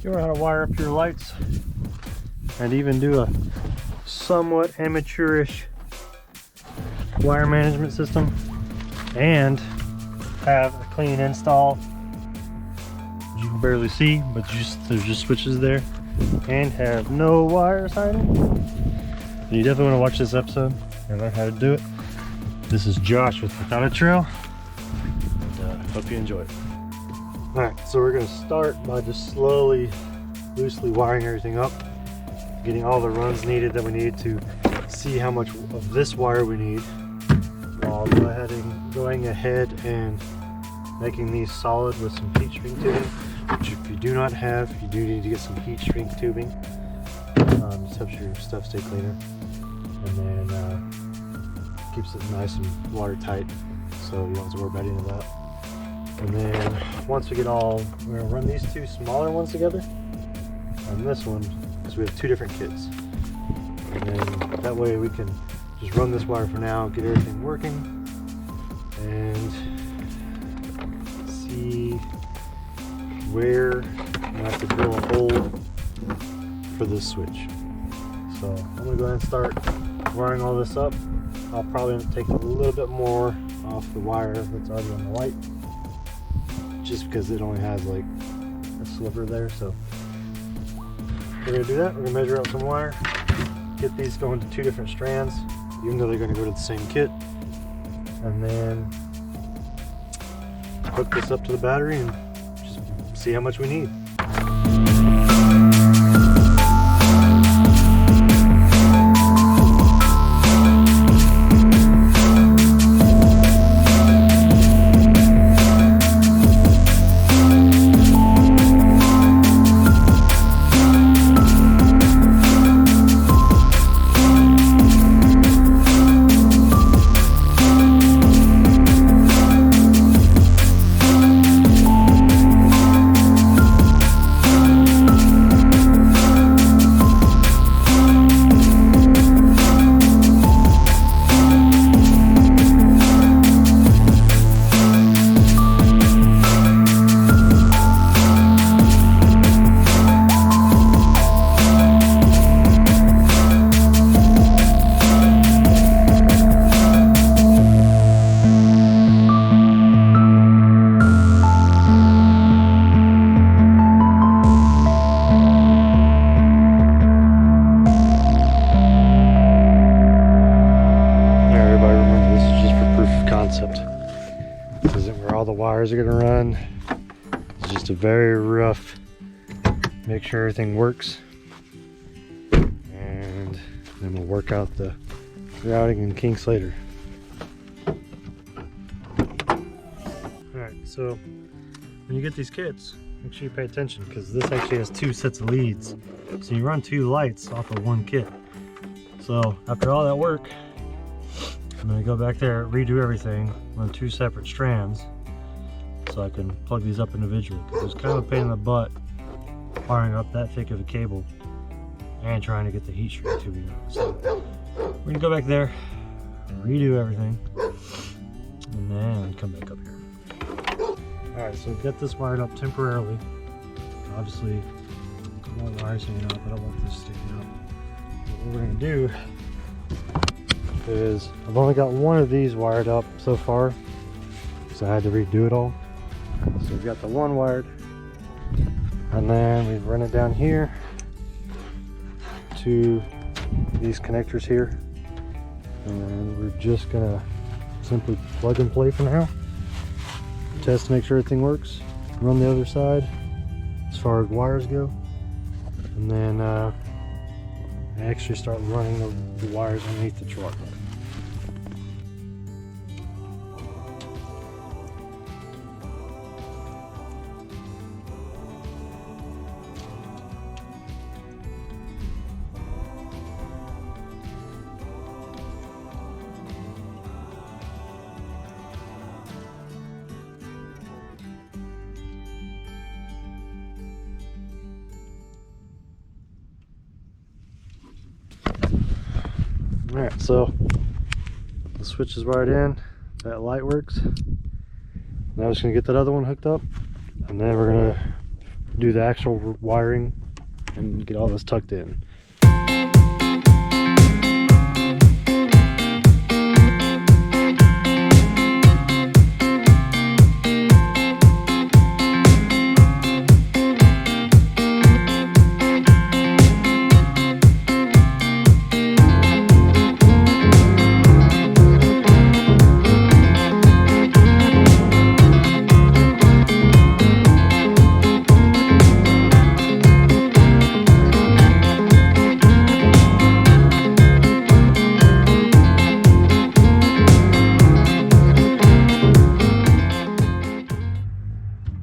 you know how to wire up your lights and even do a somewhat amateurish wire management system and have a clean install, you can barely see, but there's just switches there, and have no wires hiding, then you definitely want to watch this episode and learn how to do it. This is Josh with Without a Trail, and hope you enjoy it. Alright, so we're going to start by just slowly, loosely wiring everything up, getting all the runs needed that we need to see how much of this wire we need, while going ahead and making these solid with some heat shrink tubing, which if you do not have, you do need to get some heat shrink tubing. Just helps your stuff stay cleaner, and then keeps it nice and watertight, so you don't have to worry about any of that. And then once we get all, we're gonna run these two smaller ones together on this one, because we have two different kits. And then that way we can just run this wire for now, get everything working, and see where I have to drill a hole for this switch. So I'm gonna go ahead and start wiring all this up. I'll probably end up taking a little bit more off the wire that's already on the light, just because it only has like a sliver there. So we're gonna do that. We're gonna measure out some wire, get these going to two different strands, even though they're gonna go to the same kit, and then hook this up to the battery and just see how much we need. This isn't where all the wires are going to run. It's just a very rough, make sure everything works, and then we'll work out the routing and kinks later. Alright, so when you get these kits, make sure you pay attention, because this actually has two sets of leads. So you run two lights off of one kit. So after all that work, I'm going to go back there, redo everything, run two separate strands so I can plug these up individually, because it's kind of a pain in the butt wiring up that thick of a cable and trying to get the heat shrink tubing out. So we're going to go back there, redo everything, and then come back up here. Alright, so get this wired up temporarily. Obviously, more wires hanging out, but I don't want this sticking out. What we're going to do is, I've only got one of these wired up so far, so I had to redo it all. So we've got the one wired, and then we've run it down here to these connectors here, and we're just gonna simply plug and play for now, test to make sure everything works, run the other side as far as wires go, and then actually start running the wires underneath the truck. Alright, so the switch is wired in, that light works. Now I'm just going to get that other one hooked up, and then we're going to do the actual wiring and get all this tucked in.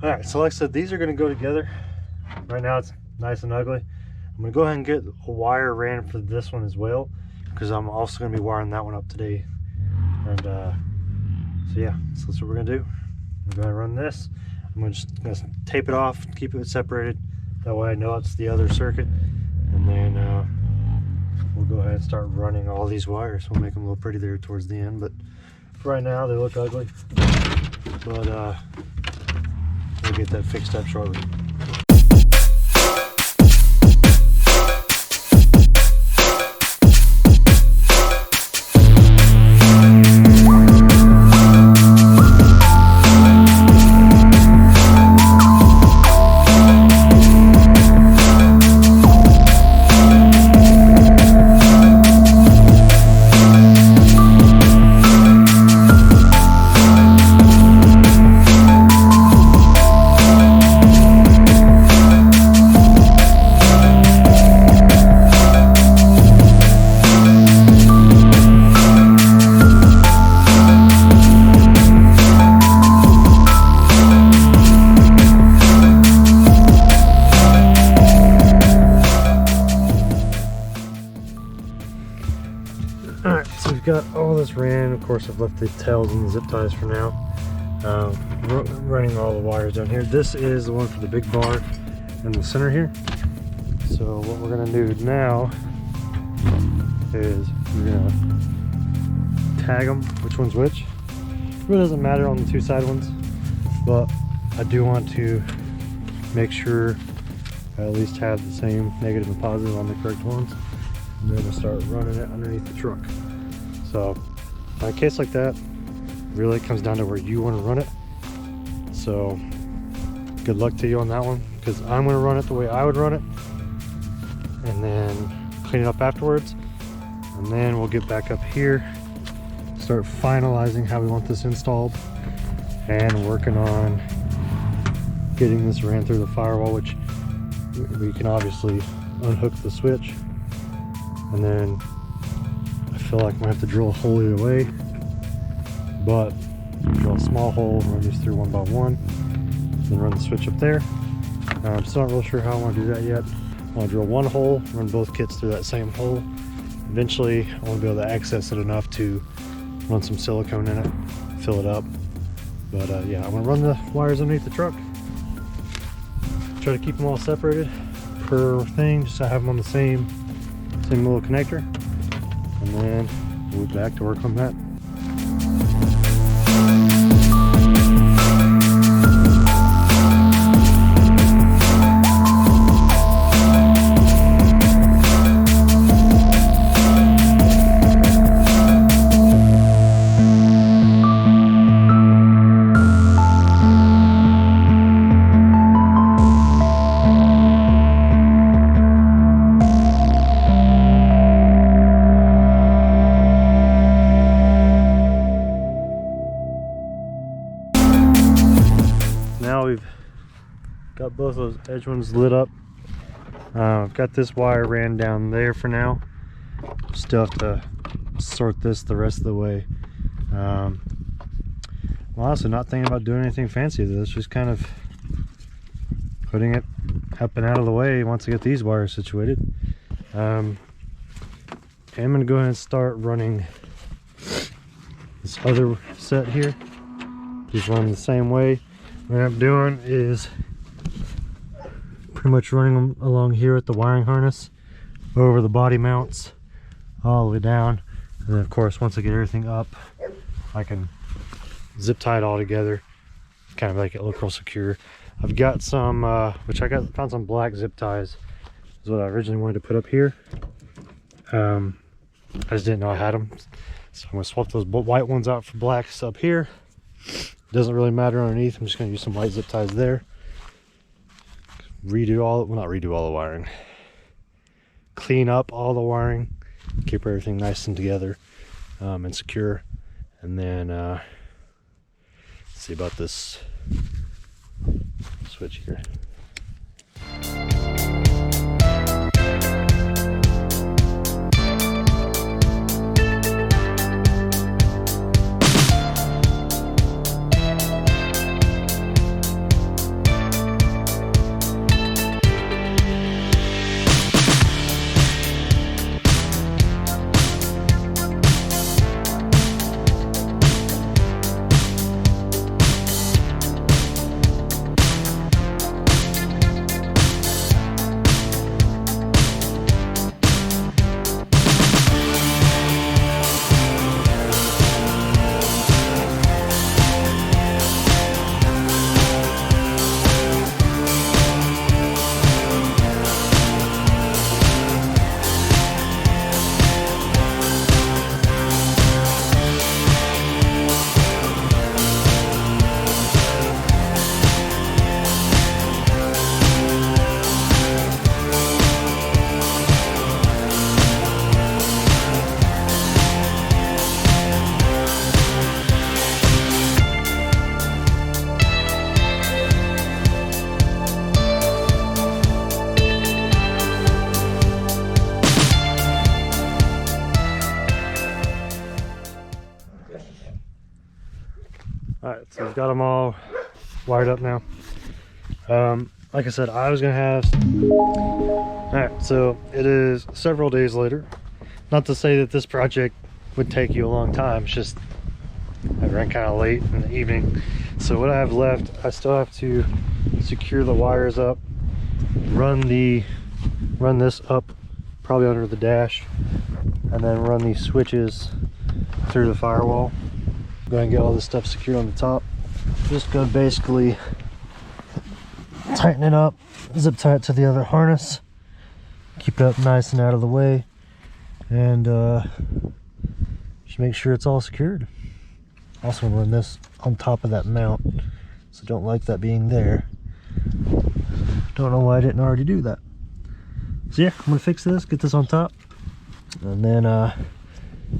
Alright, so like I said, these are going to go together. Right now it's nice and ugly. I'm going to go ahead and get a wire ran for this one as well, because I'm also going to be wiring that one up today. And so yeah, so that's what we're going to do. I'm going to run this. I'm going to tape it off, keep it separated. That way I know it's the other circuit. And then we'll go ahead and start running all these wires. We'll make them a little pretty there towards the end. But for right now, they look ugly. But we'll get that fixed up shortly. Alright, so we've got all this ran. Of course, I've left the tails and the zip ties for now. Running all the wires down here. This is the one for the big bar in the center here. So what we're going to do now is we're going to tag them, which one's which. It really doesn't matter on the two side ones, but I do want to make sure I at least have the same negative and positive on the correct ones. I'm going to start running it underneath the truck. So in a case like that, really it comes down to where you want to run it. So good luck to you on that one, because I'm going to run it the way I would run it, and then clean it up afterwards. And then we'll get back up here, start finalizing how we want this installed, and working on getting this ran through the firewall, which we can obviously unhook the switch. And then I feel like I'm gonna have to drill a hole either way, but drill a small hole, run these through one by one, then run the switch up there. I'm still not really sure how I want to do that yet. I want to drill one hole, run both kits through that same hole. Eventually I want to be able to access it enough to run some silicone in it, fill it up. But yeah, I'm gonna run the wires underneath the truck, try to keep them all separated per thing, just so I have them on the same little connector, and then we'll be back to work on that. Now we've got both those edge ones lit up. I've got this wire ran down there for now. Still have to sort this the rest of the way. I'm honestly not thinking about doing anything fancy with this, just kind of putting it up and out of the way once I get these wires situated. I'm going to go ahead and start running this other set here. Just run the same way. What I'm doing is pretty much running them along here at the wiring harness, over the body mounts, all the way down. And then of course, once I get everything up, I can zip tie it all together, kind of make it look real secure. I've got some, found some black zip ties. Is what I originally wanted to put up here. I just didn't know I had them. So I'm gonna swap those white ones out for blacks up here. Doesn't really matter underneath. I'm just gonna use some white zip ties there. Redo all, well, not redo all the wiring. Clean up all the wiring. Keep everything nice and together and secure. And then see about this switch here. Alright, so we've got them all wired up now. Like I said, I was gonna have... Alright, so it is several days later. Not to say that this project would take you a long time, it's just I ran kind of late in the evening. So what I have left, I still have to secure the wires up, run this up probably under the dash, and then run these switches through the firewall. Go ahead and get all this stuff secured on the top. Just gonna basically tighten it up, zip tie it to the other harness, keep it up nice and out of the way, and just make sure it's all secured. Also run this on top of that mount, so don't like that being there. Don't know why I didn't already do that. So yeah, I'm gonna fix this, get this on top, and then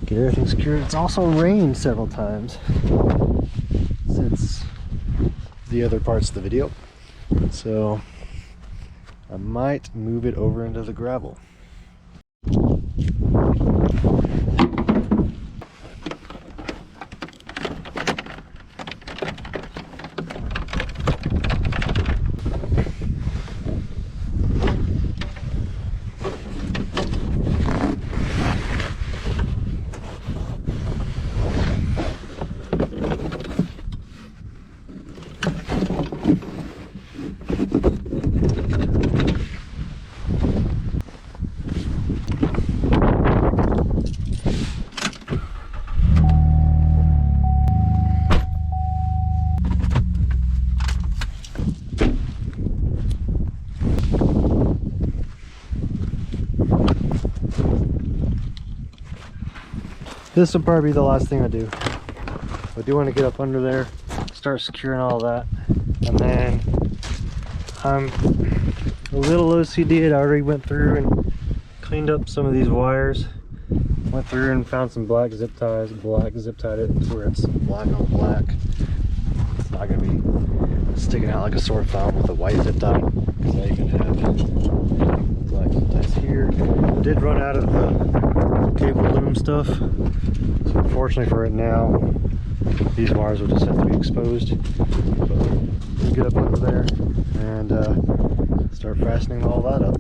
get everything secured. It's also rained several times since the other parts of the video, so I might move it over into the gravel. This will probably be the last thing I do. I do want to get up under there, start securing all that, and then I'm a little OCD. I already went through and cleaned up some of these wires. Went through and found some black zip ties, black zip tied it where it's black on black. It's not going to be sticking out like a sore thumb with a white zip tie, because now you can have black zip ties here. I did run out of the cable loom stuff, so unfortunately for right now these wires will just have to be exposed. But we'll get up under there and start fastening all that up.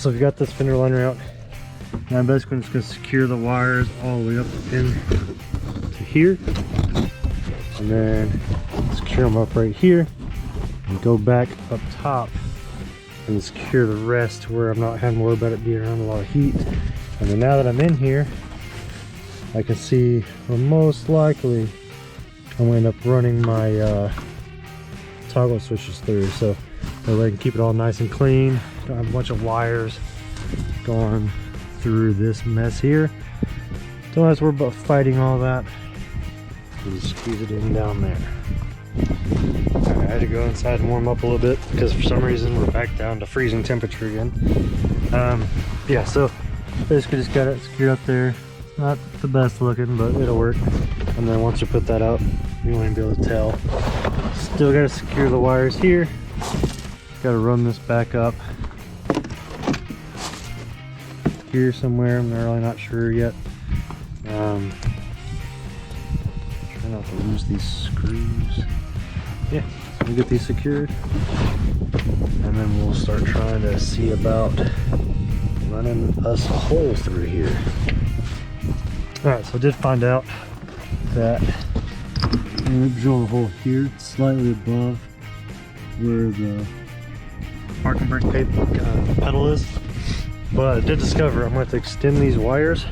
so we've got this fender liner out. Now I'm basically just going to secure the wires all the way up in to here, and then secure them up right here, and go back up top and secure the rest where I'm not having to worry about it being around a lot of heat. And then now that I'm in here, I can see, well, most likely I'm going to end up running my toggle switches through, so that way I can keep it all nice and clean. Don't have a bunch of wires going through this mess here. Don't have to worry about fighting all that. Just squeeze it in down there. I had to go inside and warm up a little bit because for some reason we're back down to freezing temperature again. Yeah, so basically just got it secured up there. Not the best looking, but it'll work. And then once you put that up, you won't be able to tell. Still got to secure the wires here. Got to run this back up here somewhere. I'm really not sure yet. Try not to lose these screws. Yeah, so we get these secured, and then we'll start trying to see about running us a hole through here. Alright, so I did find out that I'm going to drill a hole here, slightly above where the parking brake pedal is. But I did discover I'm going to have to extend these wires,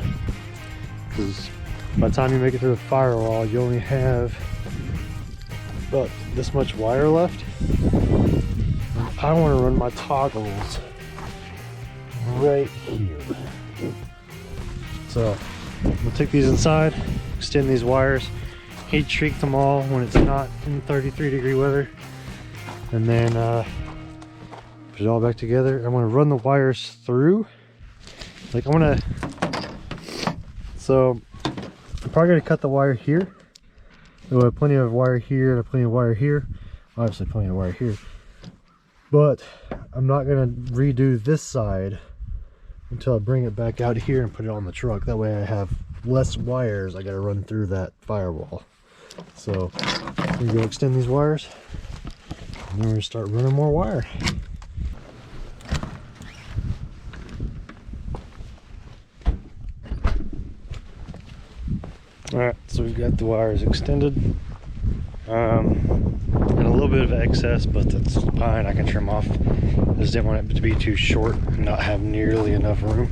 because by the time you make it to the firewall, you only have about this much wire left. I want to run my toggles right here. So I'm going to take these inside, extend these wires, heat shrink them all when it's not in 33-degree weather, and then put it all back together. I'm going to run the wires through. Like I'm going to, so I'm probably going to cut the wire here. We'll have plenty of wire here and plenty of wire here. Obviously plenty of wire here. But I'm not going to redo this side until I bring it back out here and put it on the truck. That way I have less wires I got to run through that firewall. So I'm going to go extend these wires, and then we're going to start running more wire. Alright, so we've got the wires extended. And a little bit of excess, but that's fine, I can trim off. I just didn't want it to be too short and not have nearly enough room.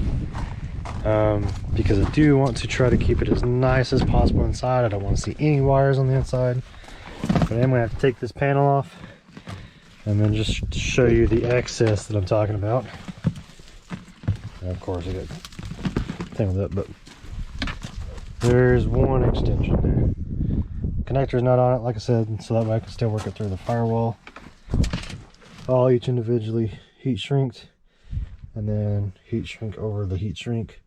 Because I do want to try to keep it as nice as possible inside. I don't want to see any wires on the inside. But I'm going to have to take this panel off and then just show you the excess that I'm talking about. And of course I got thing with it, but there's one extension there. Connector's not on it, like I said, so that way I can still work it through the firewall. All each individually heat shrinked, and then heat shrink over the heat shrink.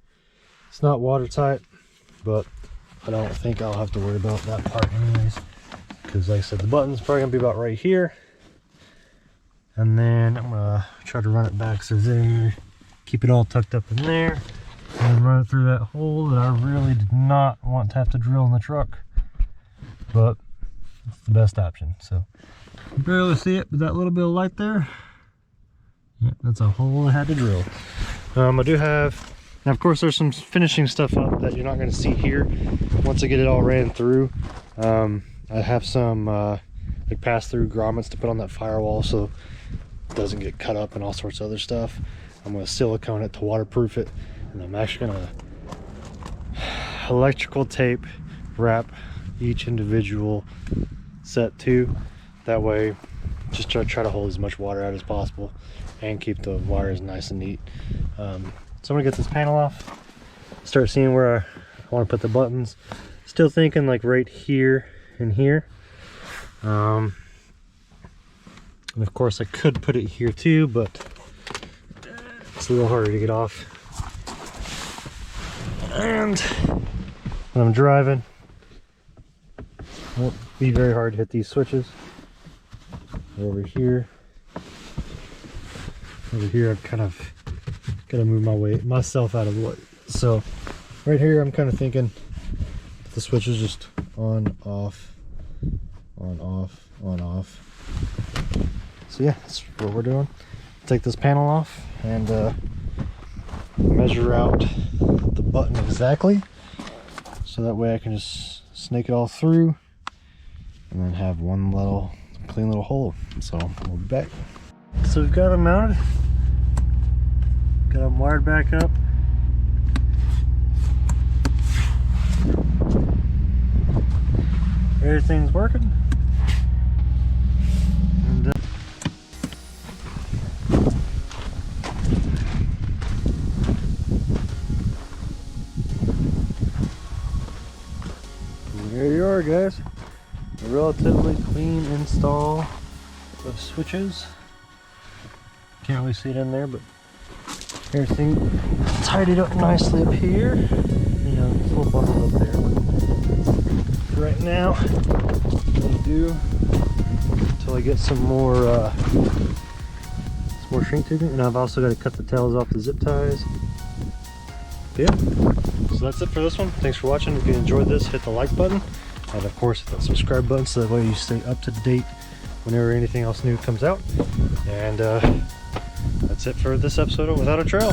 It's not watertight, but I don't think I'll have to worry about that part anyways, because like I said, the button's probably gonna be about right here, and then I'm gonna try to run it back so there, keep it all tucked up in there, and run it through that hole that I really did not want to have to drill in the truck, but it's the best option. So you can barely see it, but that little bit of light there, yeah, that's a hole I had to drill. I do have, now of course there's some finishing stuff up that you're not going to see here once I get it all ran through. I have some like pass-through grommets to put on that firewall so it doesn't get cut up and all sorts of other stuff. I'm going to silicone it to waterproof it, and I'm actually going to electrical tape wrap each individual set too. That way just try to hold as much water out as possible and keep the wires nice and neat. So I'm gonna get this panel off, start seeing where I want to put the buttons. Still thinking like right here and here, and of course I could put it here too, but it's a little harder to get off. And when I'm driving, it won't be very hard to hit these switches. Over here, I've kind of got to move myself out of the way. So right here, I'm kind of thinking the switch is just on, off, on, off, on, off. So yeah, that's what we're doing. Take this panel off and measure out the button exactly, so that way I can just snake it all through and then have one little clean little hole. So we'll be back. So we've got them mounted, got them wired back up. Everything's working. And there you are, guys. A relatively clean install of switches. Can't really see it in there, but everything tidied up nicely up here. You know, it's a little bundled up there. But right now, what I'm gonna do until I get some more shrink tubing, and I've also got to cut the tails off the zip ties. But yeah, so that's it for this one. Thanks for watching. If you enjoyed this, hit the like button, and of course hit that subscribe button so that way you stay up to date whenever anything else new comes out. And that's it for this episode of Without a Trail.